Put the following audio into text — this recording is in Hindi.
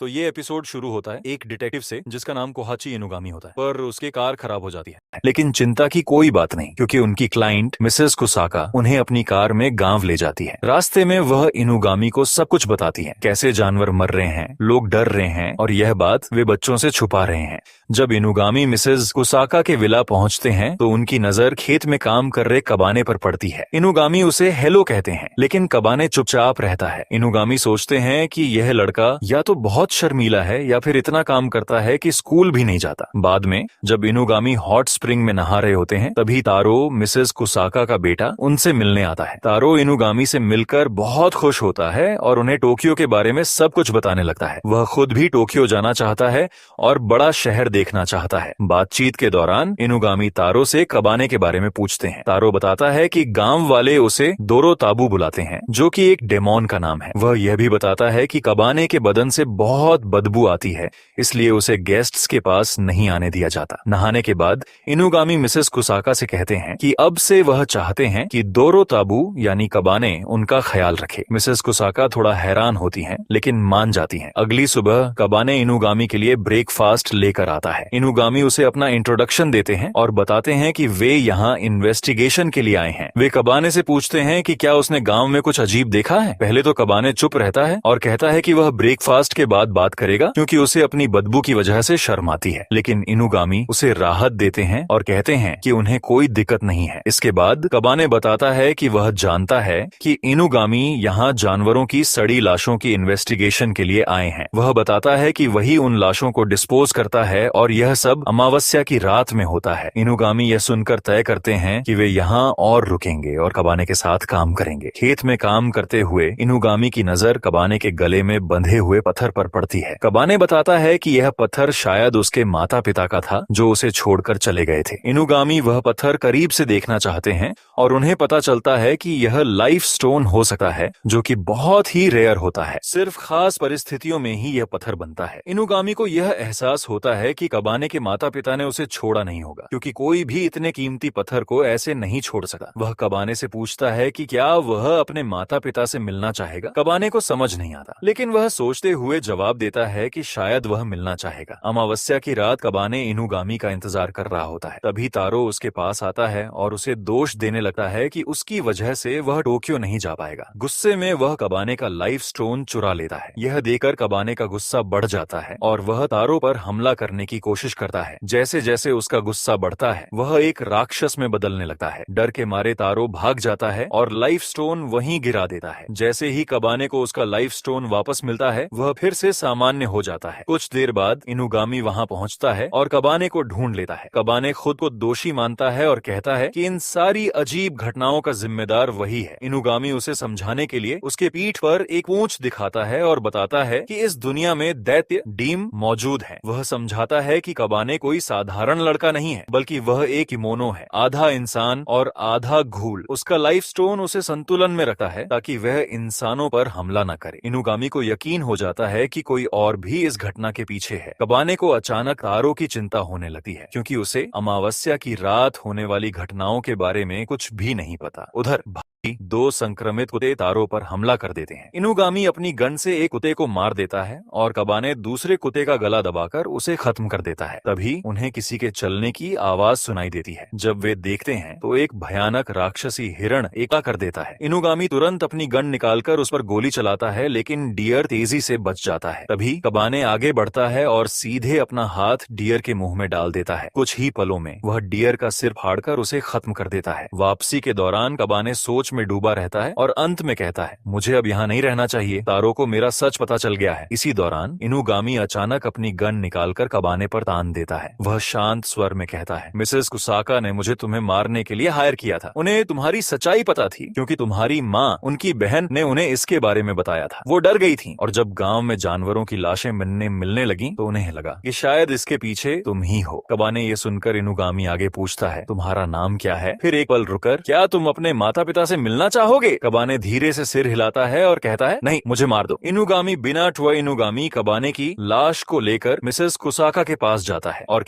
तो ये एपिसोड शुरू होता है एक डिटेक्टिव से जिसका नाम कोहाची इनुगामी होता है, पर उसकी कार खराब हो जाती है। लेकिन चिंता की कोई बात नहीं, क्योंकि उनकी क्लाइंट मिसेस कुसाका उन्हें अपनी कार में गांव ले जाती है। रास्ते में वह इनुगामी को सब कुछ बताती है, कैसे जानवर मर रहे हैं, लोग डर रहे हैं और यह बात वे बच्चों से छुपा रहे हैं। जब इनुगामी मिसेस कुसाका के विला पहुंचते हैं तो उनकी नजर खेत में काम कर रहे कबाने पर पड़ती है। इनुगामी उसे हेलो कहते हैं, लेकिन कबाने चुपचाप रहता है। इनुगामी सोचते हैं कि यह लड़का या तो बहुत शर्मीला है या फिर इतना काम करता है कि स्कूल भी नहीं जाता। बाद में जब इनुगामी हॉट स्प्रिंग में नहा रहे होते हैं, तभी तारो, मिसेस कुसाका का बेटा, उनसे मिलने आता है। तारो इनुगामी से मिलकर बहुत खुश होता है और उन्हें टोक्यो के बारे में सब कुछ बताने लगता है। वह खुद भी टोक्यो जाना चाहता है और बड़ा शहर देखना चाहता है। बातचीत के दौरान इनुगामी तारो से कबाने के बारे में पूछते हैं। तारो बताता है कि गांव वाले उसे दोरो ताबू बुलाते हैं, जो कि एक डेमोन का नाम है। वह यह भी बताता है कि कबाने के बदन से बहुत बदबू आती है, इसलिए उसे गेस्ट्स के पास नहीं आने दिया जाता। नहाने के बाद इनुगामी मिसेस कुसाका से कहते हैं कि अब से वह चाहते हैं कि दोरो ताबू यानी कबाने उनका ख्याल रखे। मिसेस कुसाका थोड़ा हैरान होती हैं, लेकिन मान जाती हैं। अगली सुबह कबाने इनुगामी के लिए ब्रेकफास्ट लेकर आता है। इनुगामी उसे अपना इंट्रोडक्शन देते हैं और बताते हैं कि वे यहाँ इन्वेस्टिगेशन के लिए आए हैं। वे कबाने से पूछते हैं कि क्या उसने गांव में कुछ अजीब देखा है। पहले तो कबाने चुप रहता है और कहता है कि वह ब्रेकफास्ट के बाद बात करेगा, क्योंकि उसे अपनी बदबू की वजह से शर्म आती है। लेकिन इनुगामी उसे राहत देते हैं और कहते हैं कि उन्हें कोई दिक्कत नहीं है। इसके बाद कबाने बताता है कि वह जानता है कि इनुगामी यहाँ जानवरों की सड़ी लाशों की इन्वेस्टिगेशन के लिए आए हैं। वह बताता है कि वही उन लाशों को डिस्पोज करता है और यह सब अमावस्या की रात में होता है। इनुगामी यह सुनकर तय करते हैं कि वे यहाँ और रुकेंगे और कबाने के साथ काम करेंगे। खेत में काम करते हुए इनुगामी की नजर कबाने के गले में बंधे हुए पत्थर पर पड़ती है। कबाने बताता है कि यह पत्थर शायद उसके माता पिता का था, जो उसे छोड़कर चले गए थे। इनुगामी वह पत्थर करीब से देखना चाहते हैं और उन्हें पता चलता है कि यह लाइफ स्टोन हो सकता है, जो कि बहुत ही रेयर होता है। सिर्फ खास परिस्थितियों में ही यह पत्थर बनता है। इनुगामी को यह एहसास होता है कि कबाने के माता पिता ने उसे छोड़ा नहीं होगा, क्योंकि कोई भी इतने कीमती पत्थर को ऐसे नहीं छोड़ सकता। वह कबाने से पूछता है कि क्या वह अपने माता पिता से मिलना चाहेगा। कबाने को समझ नहीं आता, लेकिन वह सोचते हुए जवाब देता है कि शायद वह मिलना चाहेगा। अमावस्या की रात कबाने इनुगामी का इंतजार कर रहा होता है। तभी तारो उसके पास आता है और उसे दोष देने लगता है कि उसकी वजह से वह टोक्यो नहीं जा पाएगा। गुस्से में वह कबाने का लाइफ स्टोन चुरा लेता है। यह देखकर कबाने का गुस्सा बढ़ जाता है और वह तारो पर हमला करने की कोशिश करता है। जैसे जैसे उसका गुस्सा बढ़ता है, वह एक राक्षस में बदलने लगता है। डर के मारे तारो भाग जाता है और लाइफ स्टोन वहीं गिरा देता है। जैसे ही कबाने को उसका लाइफ स्टोन वापस मिलता है, वह फिर से सामान्य हो जाता है। कुछ देर बाद इनुगामी वहां पहुंचता है और कबाने को ढूंढ लेता है। कबाने खुद को दोषी मानता है और कहता है कि इन सारी अजीब घटनाओं का जिम्मेदार वही है। इनुगामी उसे समझाने के लिए उसके पीठ पर एक पूंछ दिखाता है और बताता है कि इस दुनिया में दैत्य डीम मौजूद है। वह समझाता है कि कबाने कोई साधारण लड़का नहीं है, बल्कि वह एक इमोनो है, आधा इंसान और आधा घूल। उसका लाइफ स्टोन उसे संतुलन में रखता है ताकि वह इंसानों पर हमला न करे। इनुगामी को यकीन हो जाता है कि कोई और भी इस घटना के पीछे है। कबाने को अचानक तारो की चिंता होने लगती है, क्योंकि उसे अमावस्या की रात होने वाली घटनाओं के बारे में कुछ भी नहीं पता। उधर दो संक्रमित कुत्ते तारो पर हमला कर देते हैं। इनुगामी अपनी गन से एक कुत्ते को मार देता है और कबाने दूसरे कुत्ते का गला दबाकर उसे खत्म कर देता है। तभी उन्हें किसी के चलने की आवाज सुनाई देती है। जब वे देखते हैं तो एक भयानक राक्षसी हिरण एका कर देता है। इनुगामी तुरंत अपनी गन निकालकर उस पर गोली चलाता है, लेकिन डियर तेजी से बच जाता है। तभी कबाने आगे बढ़ता है और सीधे अपना हाथ डियर के मुंह में डाल देता है। कुछ ही पलों में वह डियर का सिर फाड़कर उसे खत्म कर देता है। वापसी के दौरान कबाने सोच में डूबा रहता है और अंत में कहता है, मुझे अब यहाँ नहीं रहना चाहिए, तारो को मेरा सच पता चल गया है। इसी दौरान इनुगामी अचानक अपनी गन निकालकर कबाने पर तान देता है। वह शांत स्वर में कहता है, मिसेस कुसाका ने मुझे तुम्हें मारने के लिए हायर किया था। उन्हें तुम्हारी सच्चाई पता थी, क्योंकि तुम्हारी माँ, उनकी बहन ने उन्हें इसके बारे में बताया था। वो डर गई थी और जब गांव में जानवरों की लाशें मिलने लगी तो उन्हें लगा कि शायद इसके पीछे तुम ही हो। कबाने ये सुनकर इनुगामी आगे पूछता है, तुम्हारा नाम क्या है? फिर एक पल रुककर, क्या तुम अपने माता पिता से मिलना चाहोगे? कबाने धीरे से सिर हिलाता है और कहता है, नहीं, मुझे मार दो। इनुगामी बिना ठुए इनुगामी कबाने की लाश को लेकर मिसेस कुसाका के पास जाता है और